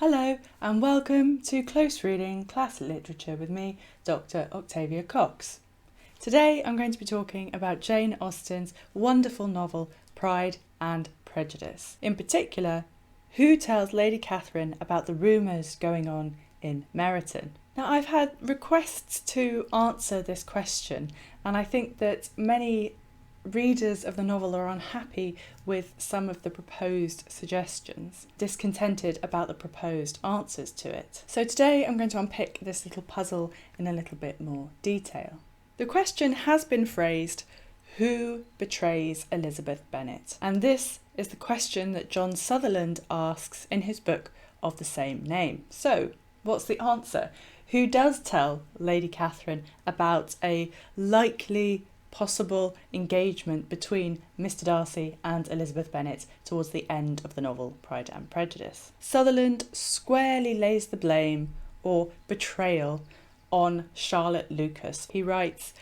Hello and welcome to Close Reading Classic Literature with me, Dr. Octavia Cox. Today I'm going to be talking about Jane Austen's wonderful novel Pride and Prejudice. In particular, who tells Lady Catherine about the rumours going on in Meryton? Now, I've had requests to answer this question, and I think that many readers of the novel are unhappy with some of the proposed suggestions, discontented about the proposed answers to it. So today I'm going to unpick this little puzzle in a little bit more detail. The question has been phrased, who betrays Elizabeth Bennet? And this is the question that John Sutherland asks in his book of the same name. So, what's the answer? Who does tell Lady Catherine about a likely possible engagement between Mr Darcy and Elizabeth Bennet towards the end of the novel Pride and Prejudice? Sutherland squarely lays the blame, or betrayal, on Charlotte Lucas. He writes,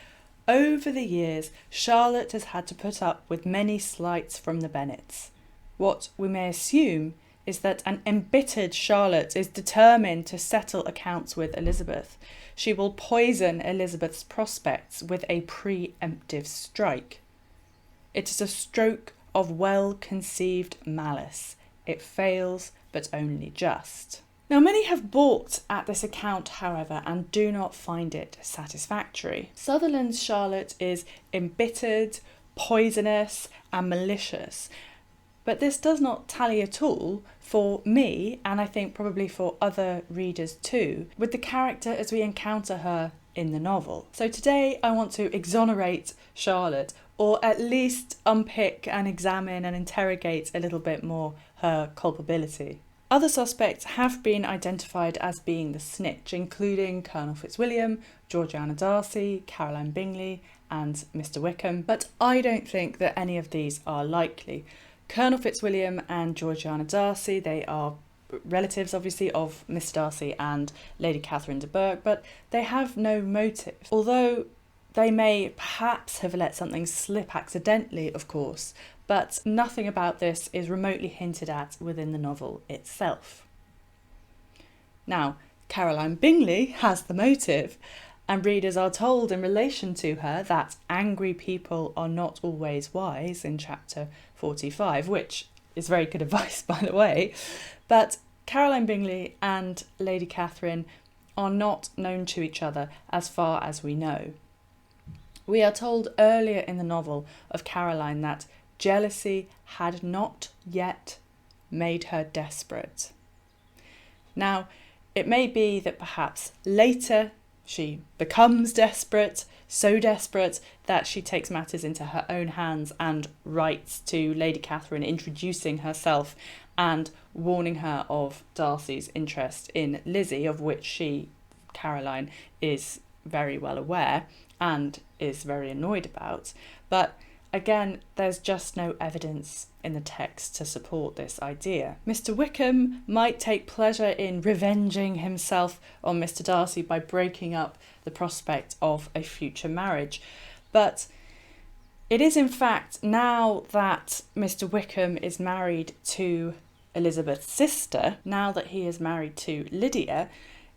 "Over the years, Charlotte has had to put up with many slights from the Bennets. What we may assume is that an embittered Charlotte is determined to settle accounts with Elizabeth. She will poison Elizabeth's prospects with a pre-emptive strike. It is a stroke of well-conceived malice. It fails, but only just." Now, many have balked at this account, however, and do not find it satisfactory. Sutherland's Charlotte is embittered, poisonous, and malicious. But this does not tally at all for me, and I think probably for other readers too, with the character as we encounter her in the novel. So today I want to exonerate Charlotte, or at least unpick and examine and interrogate a little bit more her culpability. Other suspects have been identified as being the snitch, including Colonel Fitzwilliam, Georgiana Darcy, Caroline Bingley, and Mr Wickham, but I don't think that any of these are likely. Colonel Fitzwilliam and Georgiana Darcy, they are relatives obviously of Mr Darcy and Lady Catherine de Bourgh, but they have no motive. Although they may perhaps have let something slip accidentally, of course, but nothing about this is remotely hinted at within the novel itself. Now, Caroline Bingley has the motive, and readers are told in relation to her that angry people are not always wise in chapter 45, which is very good advice, by the way. But Caroline Bingley and Lady Catherine are not known to each other as far as we know. We are told earlier in the novel of Caroline that jealousy had not yet made her desperate. Now, it may be that perhaps later she becomes desperate, so desperate that she takes matters into her own hands and writes to Lady Catherine introducing herself and warning her of Darcy's interest in Lizzie, of which she, Caroline, is very well aware and is very annoyed about. But again, there's just no evidence in the text to support this idea. Mr Wickham might take pleasure in revenging himself on Mr Darcy by breaking up the prospect of a future marriage. But it is in fact, now that Mr Wickham is married to Elizabeth's sister, now that he is married to Lydia,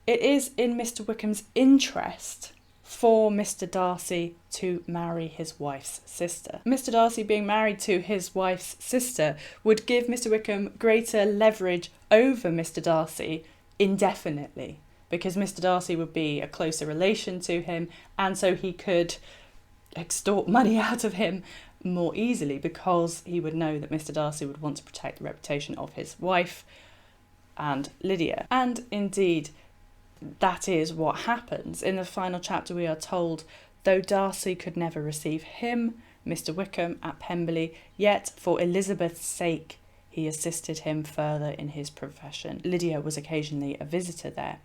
it is in Mr Wickham's interest for Mr Darcy to marry his wife's sister. Mr Darcy being married to his wife's sister would give Mr Wickham greater leverage over Mr Darcy indefinitely, because Mr Darcy would be a closer relation to him, and so he could extort money out of him more easily, because he would know that Mr Darcy would want to protect the reputation of his wife and Lydia. And indeed, that is what happens. In the final chapter we are told, though Darcy could never receive him, Mr Wickham, at Pemberley, yet for Elizabeth's sake he assisted him further in his profession. Lydia was occasionally a visitor there.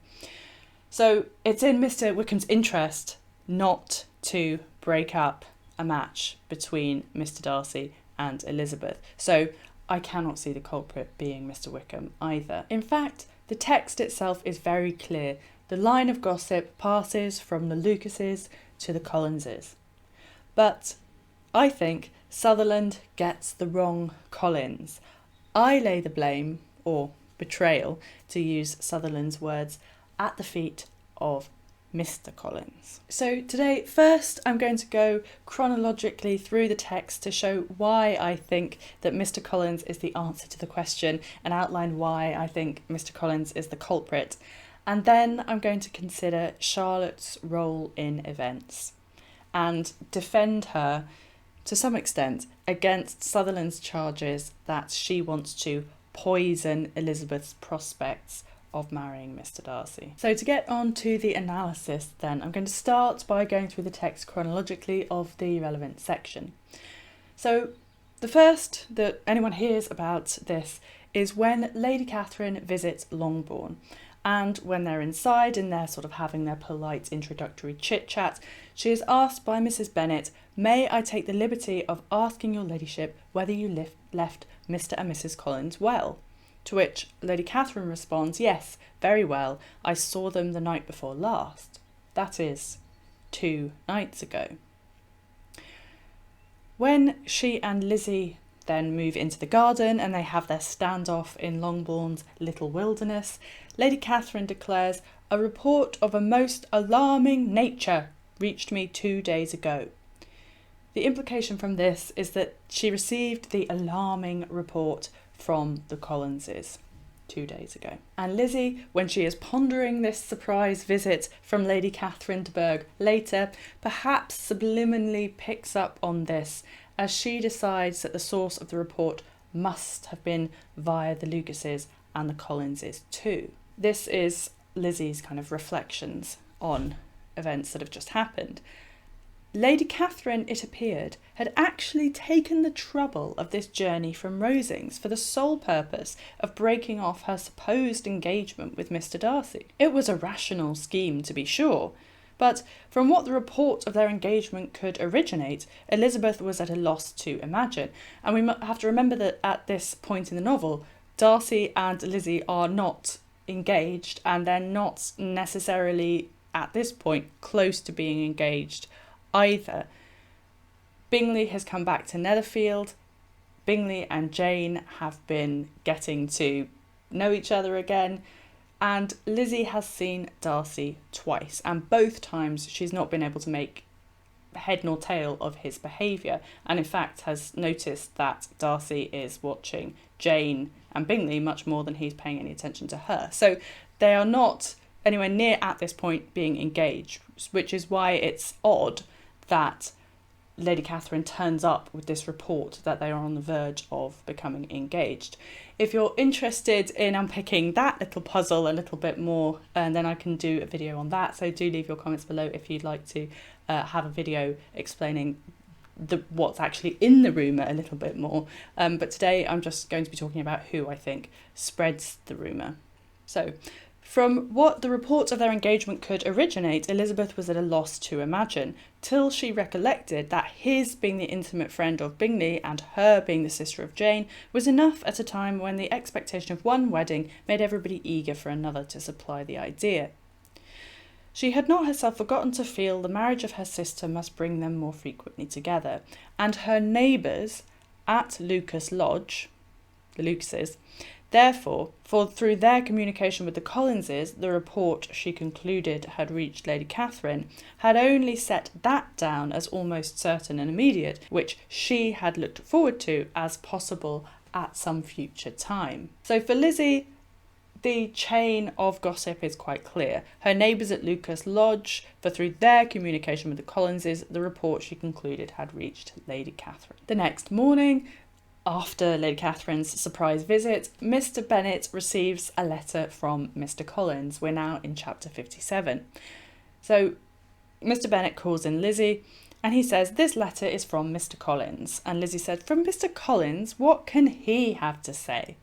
So it's in Mr Wickham's interest not to break up a match between Mr Darcy and Elizabeth. So I cannot see the culprit being Mr Wickham either. In fact, the text itself is very clear. The line of gossip passes from the Lucases to the Collinses. But I think Sutherland gets the wrong Collins. I lay the blame, or betrayal, to use Sutherland's words, at the feet of Mr Collins. So today, first, I'm going to go chronologically through the text to show why I think that Mr Collins is the answer to the question and outline why I think Mr Collins is the culprit. And then I'm going to consider Charlotte's role in events and defend her to some extent against Sutherland's charges that she wants to poison Elizabeth's prospects of marrying Mr Darcy. So to get on to the analysis then, I'm going to start by going through the text chronologically of the relevant section. So the first that anyone hears about this is when Lady Catherine visits Longbourn, and when they're inside and they're sort of having their polite introductory chit-chat, she is asked by Mrs Bennet, "May I take the liberty of asking your ladyship whether you left Mr and Mrs Collins well?" To which Lady Catherine responds, "Yes, very well. I saw them the night before last." That is 2 nights ago. When she and Lizzie then move into the garden and they have their standoff in Longbourn's little wilderness, Lady Catherine declares, "A report of a most alarming nature reached me 2 days ago." The implication from this is that she received the alarming report from the Collinses 2 days ago. And Lizzie, when she is pondering this surprise visit from Lady Catherine de Bourgh later, perhaps subliminally picks up on this as she decides that the source of the report must have been via the Lucases and the Collinses too. This is Lizzie's kind of reflections on events that have just happened. Lady Catherine, it appeared, had actually taken the trouble of this journey from Rosings for the sole purpose of breaking off her supposed engagement with Mr Darcy. It was a rational scheme, to be sure, but from what the report of their engagement could originate, Elizabeth was at a loss to imagine, and we have to remember that at this point in the novel, Darcy and Lizzie are not engaged, and they're not necessarily, at this point, close to being engaged either. Bingley has come back to Netherfield. Bingley and Jane have been getting to know each other again, and Lizzie has seen Darcy twice, and both times she's not been able to make head nor tail of his behaviour, and in fact has noticed that Darcy is watching Jane and Bingley much more than he's paying any attention to her. So they are not anywhere near at this point being engaged, which is why it's odd that Lady Catherine turns up with this report that they are on the verge of becoming engaged. If you're interested in unpicking that little puzzle a little bit more, then I can do a video on that. So do leave your comments below if you'd like to have a video explaining what's actually in the rumour a little bit more. But today I'm just going to be talking about who I think spreads the rumour. So, from what the report of their engagement could originate, Elizabeth was at a loss to imagine, till she recollected that his being the intimate friend of Bingley and her being the sister of Jane was enough at a time when the expectation of one wedding made everybody eager for another to supply the idea. She had not herself forgotten to feel the marriage of her sister must bring them more frequently together, and her neighbours at Lucas Lodge, the Lucases, therefore, for through their communication with the Collinses, the report she concluded had reached Lady Catherine, had only set that down as almost certain and immediate, which she had looked forward to as possible at some future time. So for Lizzie, the chain of gossip is quite clear. Her neighbours at Lucas Lodge, for through their communication with the Collinses, the report she concluded had reached Lady Catherine. The next morning, after Lady Catherine's surprise visit, Mr Bennet receives a letter from Mr Collins. We're now in chapter 57. So Mr Bennet calls in Lizzie and he says, "This letter is from Mr Collins." And Lizzie said, "From Mr Collins? What can he have to say?"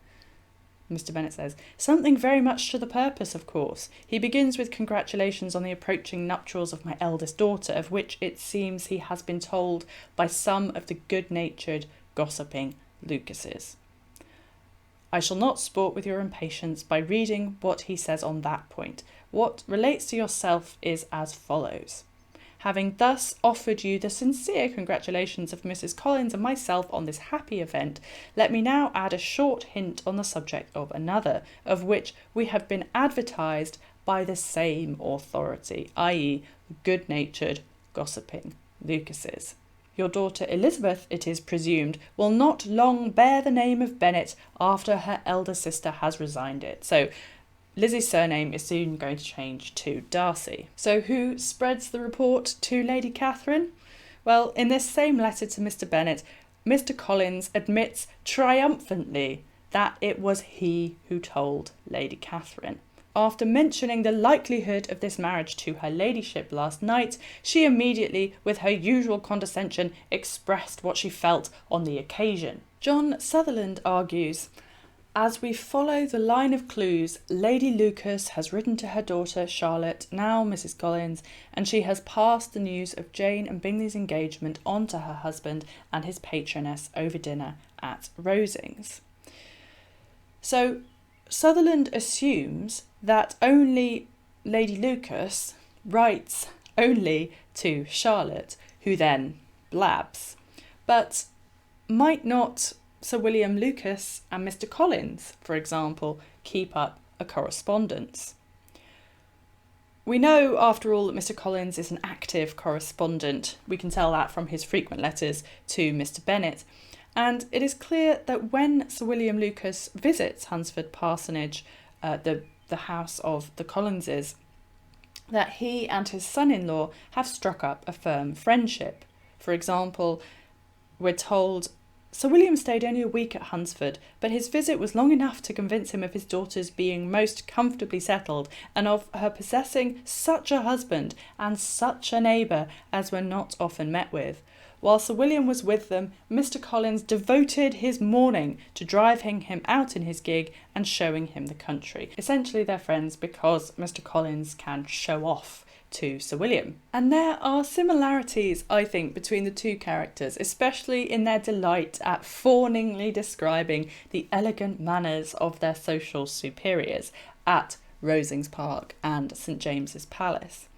Mr Bennet says, "Something very much to the purpose, of course. He begins with congratulations on the approaching nuptials of my eldest daughter, of which it seems he has been told by some of the good-natured, gossiping Lucases. I shall not sport with your impatience by reading what he says on that point. What relates to yourself is as follows. having thus offered you the sincere congratulations of Mrs. Collins and myself on this happy event, let me now add a short hint on the subject of another, of which we have been advertised by the same authority, i.e. good-natured, gossiping Lucases. Your daughter Elizabeth, it is presumed, will not long bear the name of Bennet after her elder sister has resigned it. So Lizzie's surname is soon going to change to Darcy. So who spreads the report to Lady Catherine? Well, in this same letter to Mr Bennet, Mr Collins admits triumphantly that it was he who told Lady Catherine. After mentioning the likelihood of this marriage to her ladyship last night, she immediately, with her usual condescension, expressed what she felt on the occasion. John Sutherland argues, as we follow the line of clues, Lady Lucas has written to her daughter Charlotte, now Mrs Collins, and she has passed the news of Jane and Bingley's engagement on to her husband and his patroness over dinner at Rosings. So Sutherland assumes that only Lady Lucas writes only to Charlotte, who then blabs. But might not Sir William Lucas and Mr Collins, for example, keep up a correspondence? We know, after all, that Mr Collins is an active correspondent. We can tell that from his frequent letters to Mr Bennet. And it is clear that when Sir William Lucas visits Hunsford Parsonage, the house of the Collinses, that he and his son-in-law have struck up a firm friendship. For example, we're told Sir William stayed only a week at Hunsford, but his visit was long enough to convince him of his daughter's being most comfortably settled, and of her possessing such a husband and such a neighbour as were not often met with. While Sir William was with them, Mr Collins devoted his morning to driving him out in his gig and showing him the country. Essentially they're friends because Mr Collins can show off to Sir William. And there are similarities, I think, between the two characters, especially in their delight at fawningly describing the elegant manners of their social superiors at Rosings Park and St James's Palace.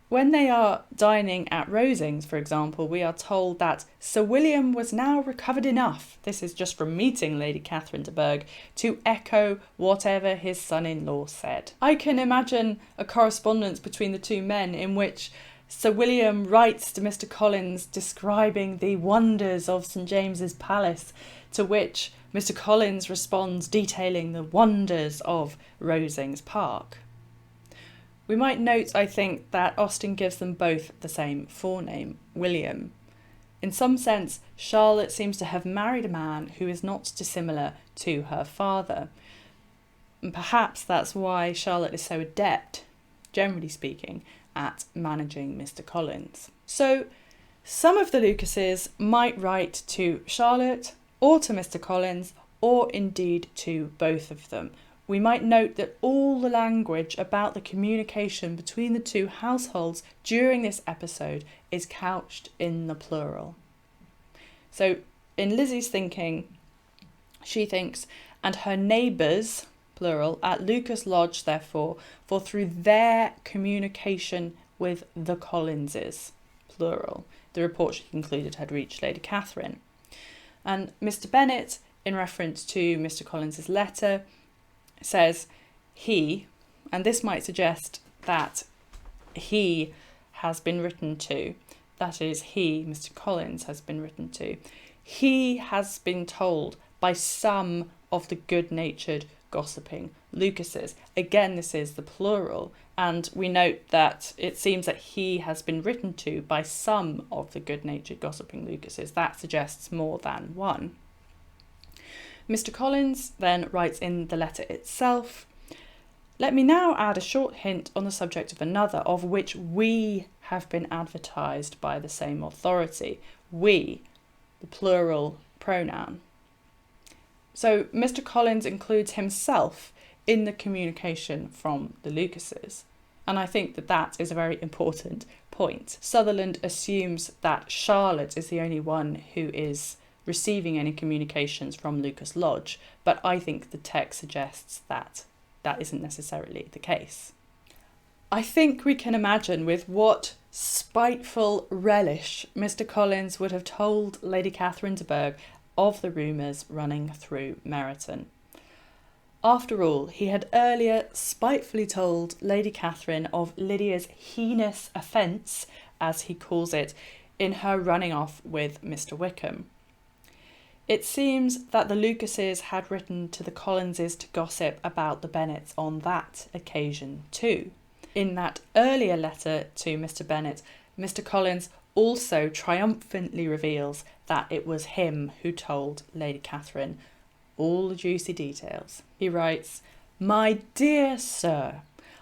When they are dining at Rosings, for example, we are told that Sir William was now recovered enough, this is just from meeting Lady Catherine de Bourgh, to echo whatever his son-in-law said. I can imagine a correspondence between the two men in which Sir William writes to Mr Collins describing the wonders of St James's Palace, to which Mr Collins responds detailing the wonders of Rosings Park. We might note, I think, that Austen gives them both the same forename, William. In some sense, Charlotte seems to have married a man who is not dissimilar to her father. And perhaps that's why Charlotte is so adept, generally speaking, at managing Mr Collins. So, some of the Lucases might write to Charlotte, or to Mr Collins, or indeed to both of them. We might note that all the language about the communication between the two households during this episode is couched in the plural. So in Lizzie's thinking, she thinks, and her neighbours, plural, at Lucas Lodge, therefore, for through their communication with the Collinses, plural, the report she concluded had reached Lady Catherine. And Mr Bennet, in reference to Mr Collins's letter, says he, and this might suggest that he has been written to, that is, he, Mr Collins, has been written to. He has been told by some of the good-natured gossiping Lucases. Again, this is the plural, and we note that it seems that he has been written to by some of the good-natured gossiping Lucases. That suggests more than one. Mr Collins then writes in the letter itself, let me now add a short hint on the subject of another, of which we have been advertised by the same authority. We, the plural pronoun. So Mr Collins includes himself in the communication from the Lucases, and I think that that is a very important point. Sutherland assumes that Charlotte is the only one who is receiving any communications from Lucas Lodge, but I think the text suggests that that isn't necessarily the case. I think we can imagine with what spiteful relish Mr Collins would have told Lady Catherine de Bourgh of the rumours running through Meryton. After all, he had earlier spitefully told Lady Catherine of Lydia's heinous offence, as he calls it, in her running off with Mr Wickham. It seems that the Lucases had written to the Collinses to gossip about the Bennets on that occasion too. In that earlier letter to Mr Bennet, Mr Collins also triumphantly reveals that it was him who told Lady Catherine all the juicy details. He writes, "My dear sir,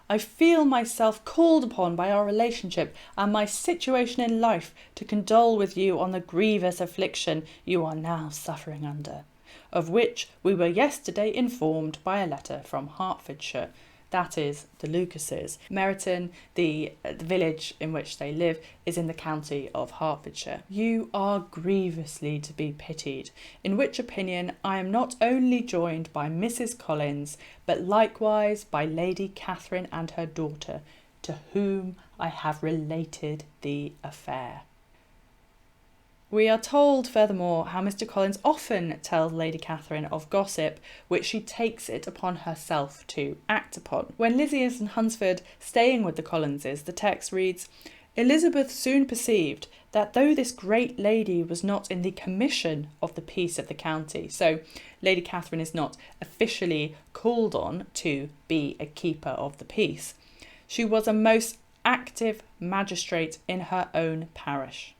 I feel myself called upon by our relationship and my situation in life to condole with you on the grievous affliction you are now suffering under, of which we were yesterday informed by a letter from Hertfordshire." That is the Lucases. Meryton, the village in which they live, is in the county of Hertfordshire. "You are grievously to be pitied, in which opinion I am not only joined by Mrs Collins, but likewise by Lady Catherine and her daughter, to whom I have related the affair." We are told, furthermore, how Mr Collins often tells Lady Catherine of gossip, which she takes it upon herself to act upon. When Lizzie is in Hunsford, staying with the Collinses, the text reads, "Elizabeth soon perceived that though this great lady was not in the commission of the peace of the county," so Lady Catherine is not officially called on to be a keeper of the peace, "she was a most active magistrate in her own parish,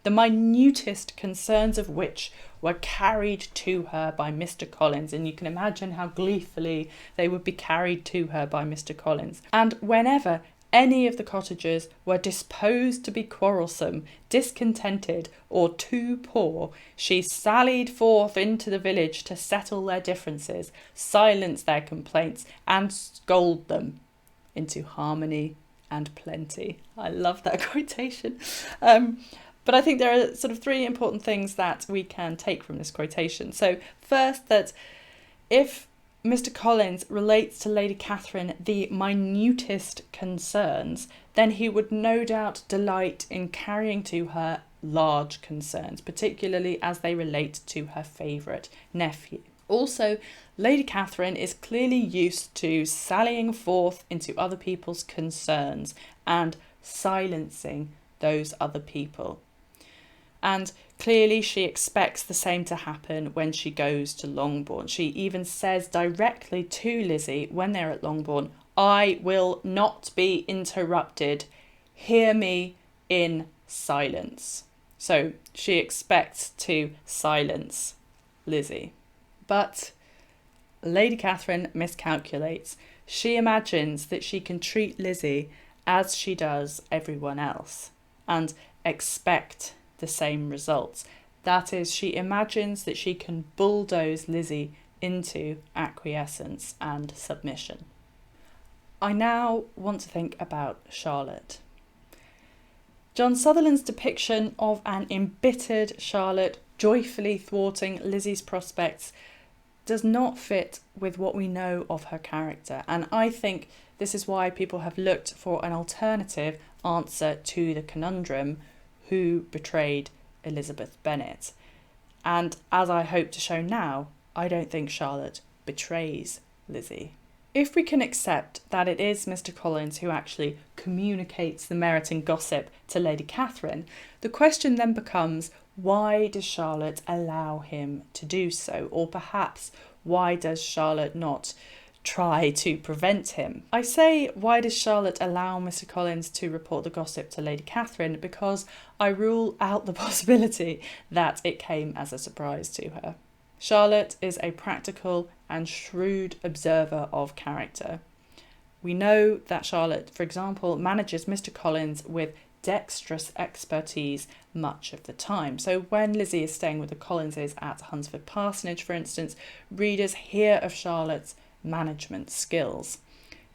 the minutest concerns of which were carried to her by Mr Collins," and you can imagine how gleefully they would be carried to her by Mr Collins, "and whenever any of the cottagers were disposed to be quarrelsome, discontented, or too poor, she sallied forth into the village to settle their differences, silence their complaints, and scold them into harmony and plenty." I love that quotation. But I think there are sort of three important things that we can take from this quotation. So first, that if Mr Collins relates to Lady Catherine the minutest concerns, then he would no doubt delight in carrying to her large concerns, particularly as they relate to her favourite nephew. Also, Lady Catherine is clearly used to sallying forth into other people's concerns and silencing those other people. And clearly she expects the same to happen when she goes to Longbourn. She even says directly to Lizzie when they're at Longbourn, "I will not be interrupted. Hear me in silence." So she expects to silence Lizzie. But Lady Catherine miscalculates. She imagines that she can treat Lizzie as she does everyone else and expect the same results. That is, she imagines that she can bulldoze Lizzie into acquiescence and submission. I now want to think about Charlotte. John Sutherland's depiction of an embittered Charlotte joyfully thwarting Lizzie's prospects does not fit with what we know of her character, and I think this is why people have looked for an alternative answer to the conundrum, who betrayed Elizabeth Bennet? And as I hope to show now, I don't think Charlotte betrays Lizzie. If we can accept that it is Mr Collins who actually communicates the Meryton gossip to Lady Catherine, the question then becomes, why does Charlotte allow him to do so? Or perhaps, why does Charlotte not try to prevent him? I say, why does Charlotte allow Mr Collins to report the gossip to Lady Catherine? Because I rule out the possibility that it came as a surprise to her. Charlotte is a practical and shrewd observer of character. We know that Charlotte, for example, manages Mr Collins with dexterous expertise much of the time. So when Lizzie is staying with the Collinses at Hunsford Parsonage, for instance, readers hear of Charlotte's management skills.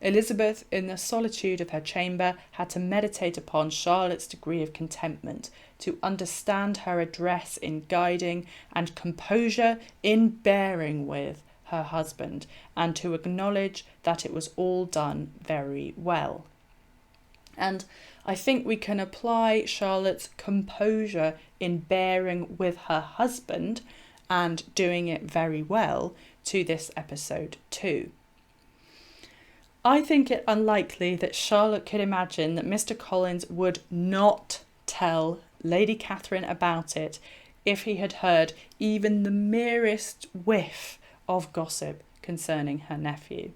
Elizabeth, in the solitude of her chamber, had to meditate upon Charlotte's degree of contentment, to understand her address in guiding and composure in bearing with her husband, and to acknowledge that it was all done very well. And I think we can apply Charlotte's composure in bearing with her husband and doing it very well to this episode too. I think it unlikely that Charlotte could imagine that Mr Collins would not tell Lady Catherine about it if he had heard even the merest whiff of gossip concerning her nephew.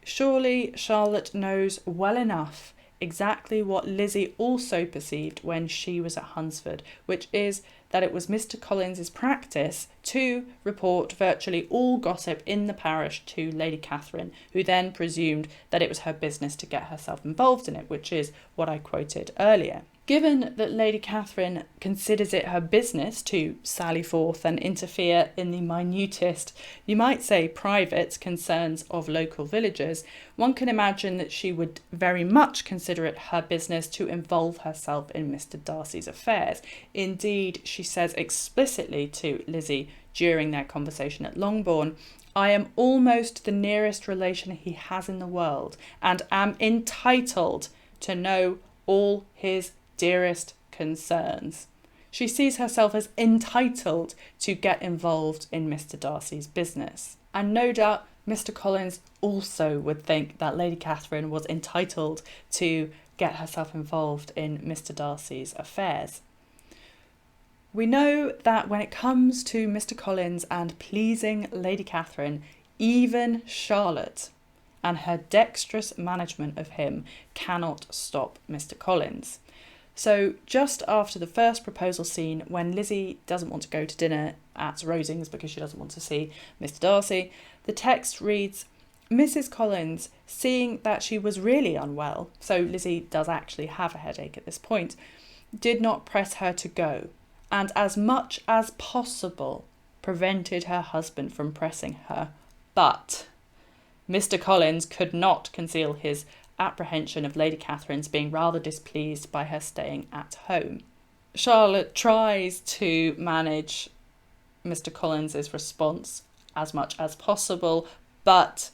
Surely Charlotte knows well enough exactly what Lizzie also perceived when she was at Hunsford, which is that it was Mr Collins's practice to report virtually all gossip in the parish to Lady Catherine, who then presumed that it was her business to get herself involved in it, which is what I quoted earlier. Given that Lady Catherine considers it her business to sally forth and interfere in the minutest, you might say private, concerns of local villagers, one can imagine that she would very much consider it her business to involve herself in Mr Darcy's affairs. Indeed, she says explicitly to Lizzie during their conversation at Longbourn, "I am almost the nearest relation he has in the world, and am entitled to know all his dearest concerns." She sees herself as entitled to get involved in Mr Darcy's business. And no doubt Mr Collins also would think that Lady Catherine was entitled to get herself involved in Mr Darcy's affairs. We know that when it comes to Mr Collins and pleasing Lady Catherine, even Charlotte and her dexterous management of him cannot stop Mr Collins. So just after the first proposal scene, when Lizzie doesn't want to go to dinner at Rosings because she doesn't want to see Mr Darcy, the text reads, "Mrs Collins, seeing that she was really unwell," so Lizzie does actually have a headache at this point, "did not press her to go, and as much as possible prevented her husband from pressing her. But Mr Collins could not conceal his apprehension of Lady Catherine's being rather displeased by her staying at home." Charlotte tries to manage Mr Collins's response as much as possible, but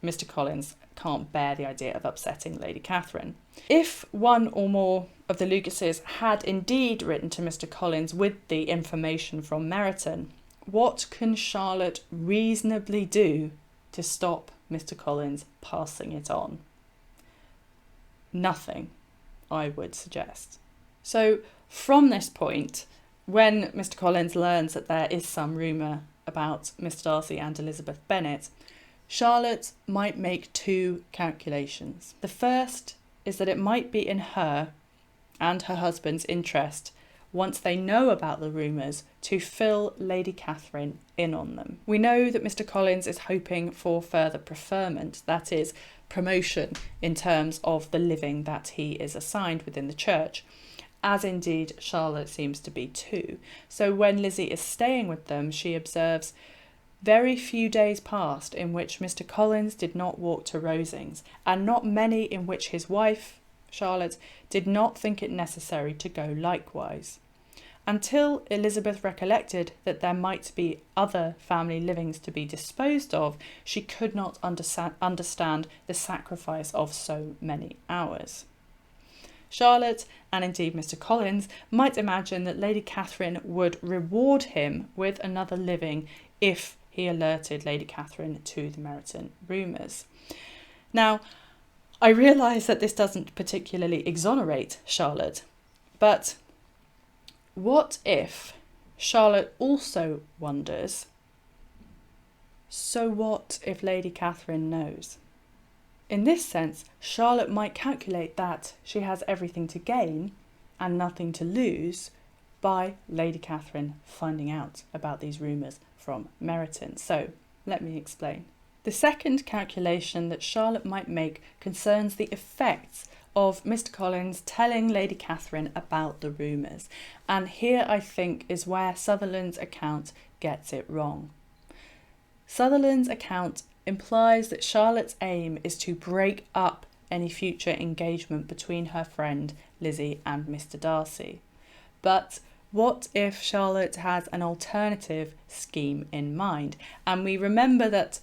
Mr Collins can't bear the idea of upsetting Lady Catherine. If one or more of the Lucases had indeed written to Mr Collins with the information from Meryton, what can Charlotte reasonably do to stop Mr Collins passing it on? Nothing, I would suggest. So from this point, when Mr Collins learns that there is some rumour about Mr Darcy and Elizabeth Bennet, Charlotte might make two calculations. The first is that it might be in her and her husband's interest, once they know about the rumours, to fill Lady Catherine in on them. We know that Mr Collins is hoping for further preferment, that is, promotion in terms of the living that he is assigned within the church, as indeed Charlotte seems to be too. So when Lizzie is staying with them, she observes, "Very few days passed in which Mr Collins did not walk to Rosings, and not many in which his wife, Charlotte, did not think it necessary to go likewise." Until Elizabeth recollected that there might be other family livings to be disposed of, she could not understand the sacrifice of so many hours. Charlotte, and indeed Mr Collins, might imagine that Lady Catherine would reward him with another living if he alerted Lady Catherine to the Meryton rumours. Now, I realise that this doesn't particularly exonerate Charlotte, but what if Charlotte also wonders, so what if Lady Catherine knows? In this sense, Charlotte might calculate that she has everything to gain and nothing to lose by Lady Catherine finding out about these rumours from Meryton. So, let me explain. The second calculation that Charlotte might make concerns the effects of Mr Collins telling Lady Catherine about the rumours, and here I think is where Sutherland's account gets it wrong. Sutherland's account implies that Charlotte's aim is to break up any future engagement between her friend Lizzie and Mr Darcy. But what if Charlotte has an alternative scheme in mind? And we remember that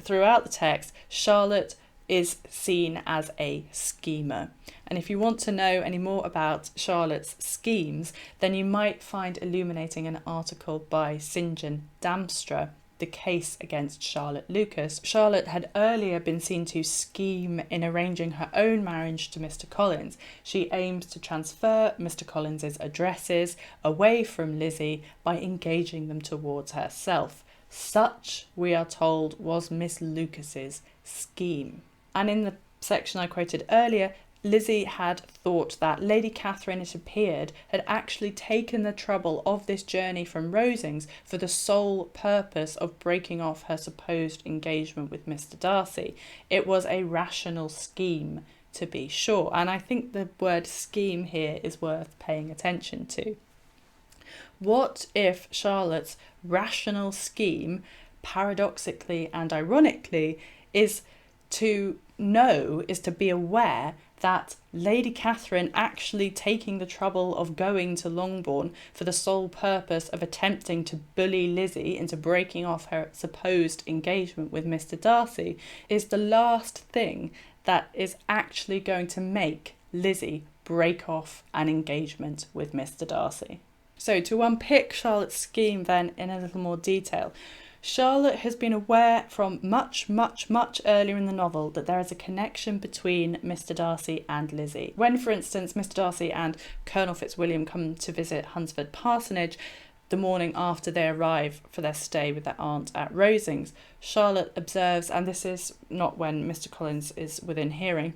throughout the text, Charlotte is seen as a schemer. And if you want to know any more about Charlotte's schemes, then you might find illuminating an article by St John Damstra, The Case Against Charlotte Lucas. Charlotte had earlier been seen to scheme in arranging her own marriage to Mr Collins. She aimed to transfer Mr Collins's addresses away from Lizzie by engaging them towards herself. Such, we are told, was Miss Lucas's scheme. And in the section I quoted earlier, Lizzie had thought that Lady Catherine, it appeared, had actually taken the trouble of this journey from Rosings for the sole purpose of breaking off her supposed engagement with Mr Darcy. It was a rational scheme, to be sure, and I think the word scheme here is worth paying attention to. What if Charlotte's rational scheme, paradoxically and ironically, is to be aware that Lady Catherine actually taking the trouble of going to Longbourn for the sole purpose of attempting to bully Lizzie into breaking off her supposed engagement with Mr Darcy is the last thing that is actually going to make Lizzie break off an engagement with Mr Darcy. So to unpick Charlotte's scheme then in a little more detail, Charlotte has been aware from much earlier in the novel that there is a connection between Mr Darcy and Lizzie. When, for instance, Mr Darcy and Colonel Fitzwilliam come to visit Hunsford Parsonage the morning after they arrive for their stay with their aunt at Rosings, Charlotte observes, and this is not when Mr Collins is within hearing,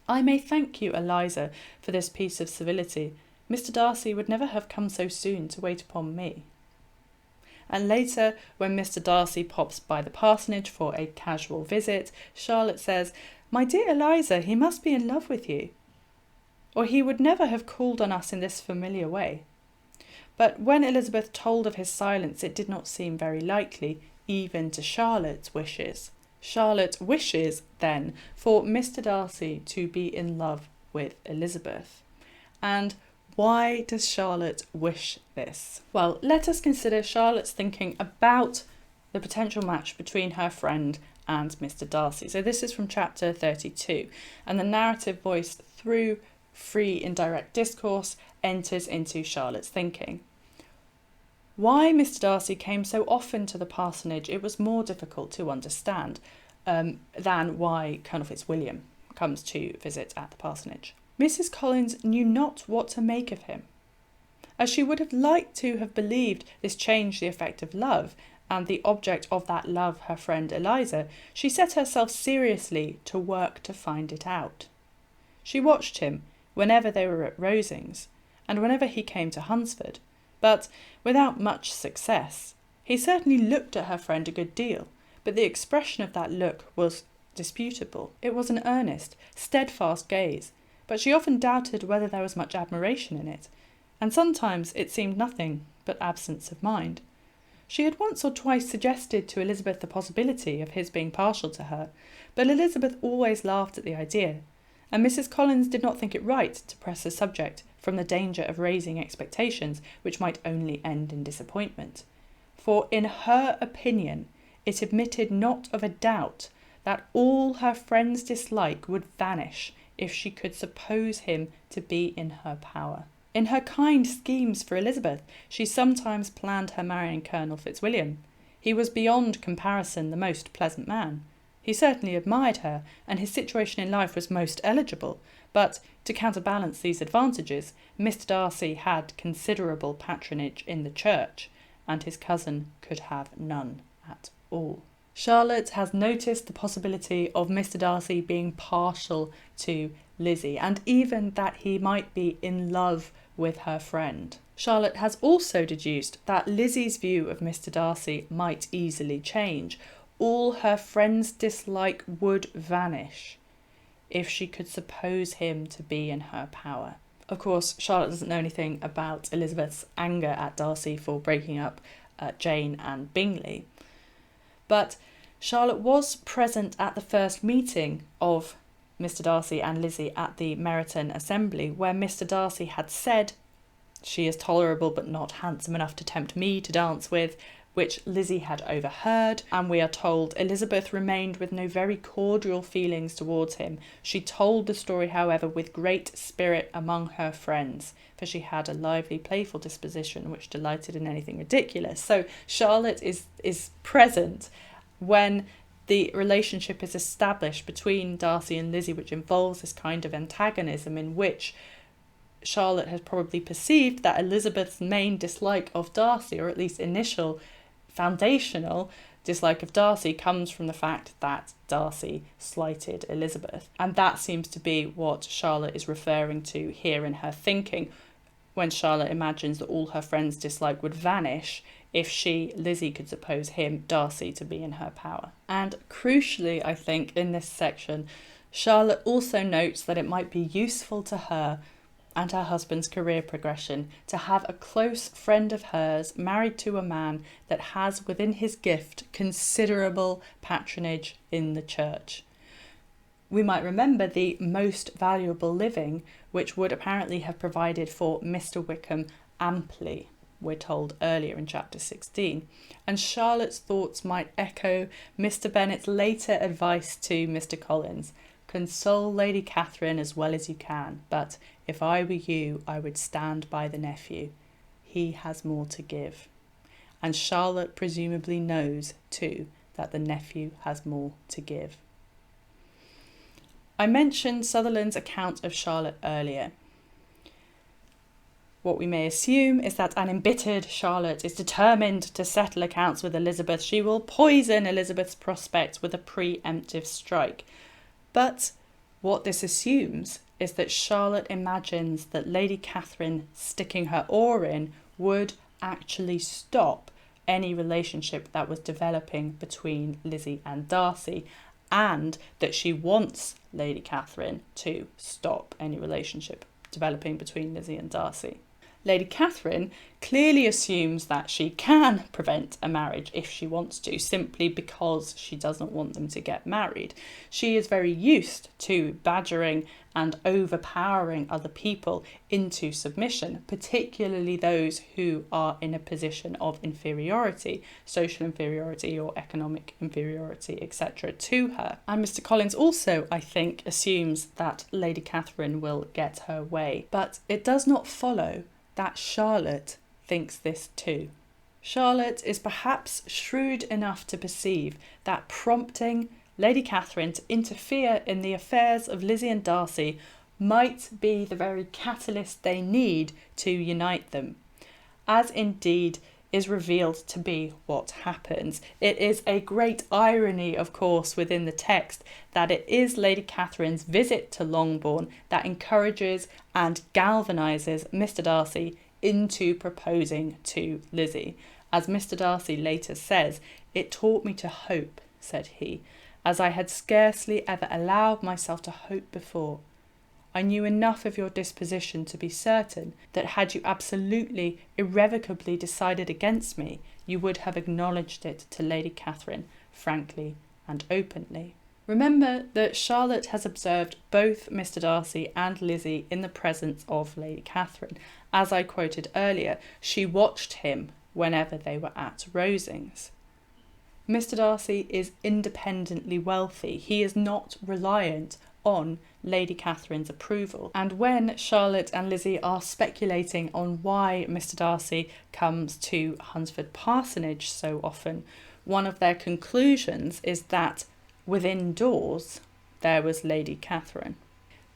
"I may thank you, Eliza, for this piece of civility. Mr Darcy would never have come so soon to wait upon me." And later, when Mr Darcy pops by the parsonage for a casual visit, Charlotte says, "My dear Eliza, he must be in love with you, or he would never have called on us in this familiar way." But when Elizabeth told of his silence, it did not seem very likely, even to Charlotte's wishes. Charlotte wishes, then, for Mr Darcy to be in love with Elizabeth. And why does Charlotte wish this? Well, let us consider Charlotte's thinking about the potential match between her friend and Mr Darcy. So this is from chapter 32, and the narrative voice through free indirect discourse enters into Charlotte's thinking. Why Mr Darcy came so often to the parsonage, it was more difficult to understand than why Colonel Fitzwilliam comes to visit at the parsonage. Mrs Collins knew not what to make of him. As she would have liked to have believed this changed the effect of love, and the object of that love her friend Eliza, she set herself seriously to work to find it out. She watched him whenever they were at Rosings, and whenever he came to Hunsford, but without much success. He certainly looked at her friend a good deal, but the expression of that look was disputable. It was an earnest, steadfast gaze, but she often doubted whether there was much admiration in it, and sometimes it seemed nothing but absence of mind. She had once or twice suggested to Elizabeth the possibility of his being partial to her, but Elizabeth always laughed at the idea, and Mrs Collins did not think it right to press the subject from the danger of raising expectations which might only end in disappointment. For in her opinion it admitted not of a doubt that all her friend's dislike would vanish if she could suppose him to be in her power. In her kind schemes for Elizabeth, she sometimes planned her marrying Colonel Fitzwilliam. He was beyond comparison the most pleasant man. He certainly admired her, and his situation in life was most eligible, but to counterbalance these advantages, Mr Darcy had considerable patronage in the church, and his cousin could have none at all. Charlotte has noticed the possibility of Mr Darcy being partial to Lizzie, and even that he might be in love with her friend. Charlotte has also deduced that Lizzie's view of Mr Darcy might easily change. All her friend's dislike would vanish if she could suppose him to be in her power. Of course, Charlotte doesn't know anything about Elizabeth's anger at Darcy for breaking up Jane and Bingley. But Charlotte was present at the first meeting of Mr Darcy and Lizzie at the Meryton assembly, where Mr Darcy had said, "She is tolerable but not handsome enough to tempt me to dance with," which Lizzie had overheard, and we are told Elizabeth remained with no very cordial feelings towards him. She told the story, however, with great spirit among her friends, for she had a lively, playful disposition which delighted in anything ridiculous. So Charlotte is present when the relationship is established between Darcy and Lizzie, which involves this kind of antagonism in which Charlotte has probably perceived that Elizabeth's main dislike of Darcy, or at least initial foundational dislike of Darcy, comes from the fact that Darcy slighted Elizabeth. And that seems to be what Charlotte is referring to here in her thinking, when Charlotte imagines that all her friends' dislike would vanish if she, Lizzie, could suppose him, Darcy, to be in her power. And crucially, I think, in this section, Charlotte also notes that it might be useful to her and her husband's career progression to have a close friend of hers married to a man that has within his gift considerable patronage in the church. We might remember the most valuable living, which would apparently have provided for Mr Wickham amply, we're told earlier in chapter 16. And Charlotte's thoughts might echo Mr Bennet's later advice to Mr Collins: console Lady Catherine as well as you can, but if I were you, I would stand by the nephew. He has more to give. And Charlotte presumably knows, too, that the nephew has more to give. I mentioned Sutherland's account of Charlotte earlier. What we may assume is that an embittered Charlotte is determined to settle accounts with Elizabeth. She will poison Elizabeth's prospects with a pre-emptive strike. But what this assumes is that Charlotte imagines that Lady Catherine sticking her oar in would actually stop any relationship that was developing between Lizzie and Darcy, and that she wants Lady Catherine to stop any relationship developing between Lizzie and Darcy. Lady Catherine clearly assumes that she can prevent a marriage if she wants to, simply because she doesn't want them to get married. She is very used to badgering and overpowering other people into submission, particularly those who are in a position of inferiority, social inferiority or economic inferiority, etc., to her. And Mr Collins also, I think, assumes that Lady Catherine will get her way, but it does not follow that Charlotte thinks this too. Charlotte is perhaps shrewd enough to perceive that prompting Lady Catherine to interfere in the affairs of Lizzie and Darcy might be the very catalyst they need to unite them, as indeed is revealed to be what happens. It is a great irony, of course, within the text that it is Lady Catherine's visit to Longbourn that encourages and galvanises Mr Darcy into proposing to Lizzie. As Mr Darcy later says, "It taught me to hope," said he, "as I had scarcely ever allowed myself to hope before. I knew enough of your disposition to be certain that had you absolutely, irrevocably decided against me, you would have acknowledged it to Lady Catherine frankly and openly." Remember that Charlotte has observed both Mr Darcy and Lizzie in the presence of Lady Catherine. As I quoted earlier, she watched him whenever they were at Rosings. Mr Darcy is independently wealthy. He is not reliant on Lady Catherine's approval. And when Charlotte and Lizzie are speculating on why Mr Darcy comes to Hunsford Parsonage so often, one of their conclusions is that within doors there was Lady Catherine.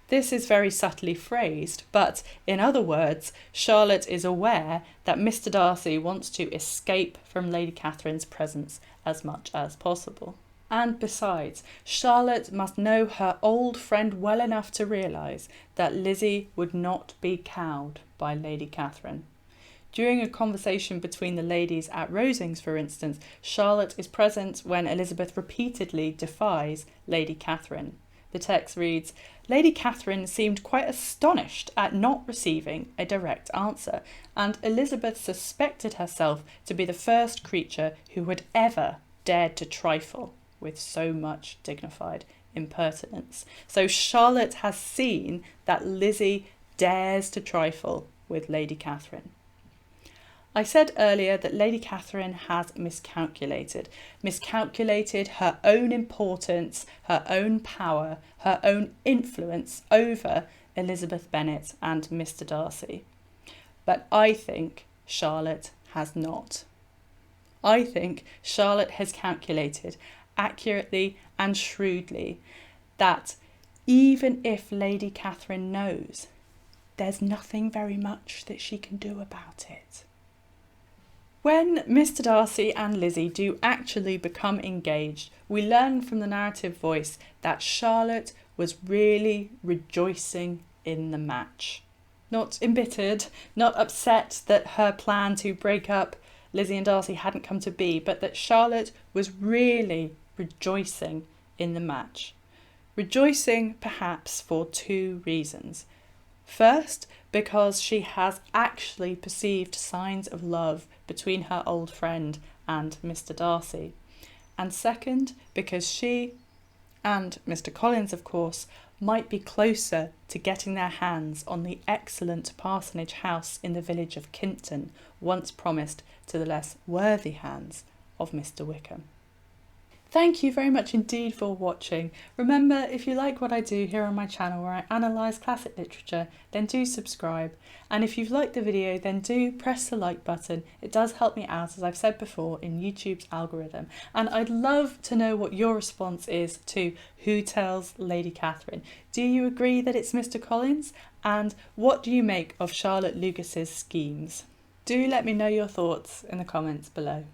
This is very subtly phrased, but in other words, Charlotte is aware that Mr Darcy wants to escape from Lady Catherine's presence as much as possible. And besides, Charlotte must know her old friend well enough to realise that Lizzie would not be cowed by Lady Catherine. During a conversation between the ladies at Rosings, for instance, Charlotte is present when Elizabeth repeatedly defies Lady Catherine. The text reads, "Lady Catherine seemed quite astonished at not receiving a direct answer, and Elizabeth suspected herself to be the first creature who had ever dared to trifle with so much dignified impertinence." So Charlotte has seen that Lizzie dares to trifle with Lady Catherine. I said earlier that Lady Catherine has miscalculated her own importance, her own power, her own influence over Elizabeth Bennet and Mr Darcy. But I think Charlotte has not. I think Charlotte has calculated accurately and shrewdly that even if Lady Catherine knows, there's nothing very much that she can do about it. When Mr Darcy and Lizzie do actually become engaged, we learn from the narrative voice that Charlotte was really rejoicing in the match. Not embittered, not upset that her plan to break up Lizzie and Darcy hadn't come to be, but that Charlotte was really rejoicing in the match. Rejoicing perhaps for two reasons. First, because she has actually perceived signs of love between her old friend and Mr Darcy. And second, because she, and Mr Collins of course, might be closer to getting their hands on the excellent parsonage house in the village of Kympton, once promised to the less worthy hands of Mr Wickham. Thank you very much indeed for watching. Remember, if you like what I do here on my channel where I analyse classic literature, then do subscribe. And if you've liked the video, then do press the like button. It does help me out, as I've said before, in YouTube's algorithm. And I'd love to know what your response is to Who Tells Lady Catherine. Do you agree that it's Mr Collins? And what do you make of Charlotte Lucas's schemes? Do let me know your thoughts in the comments below.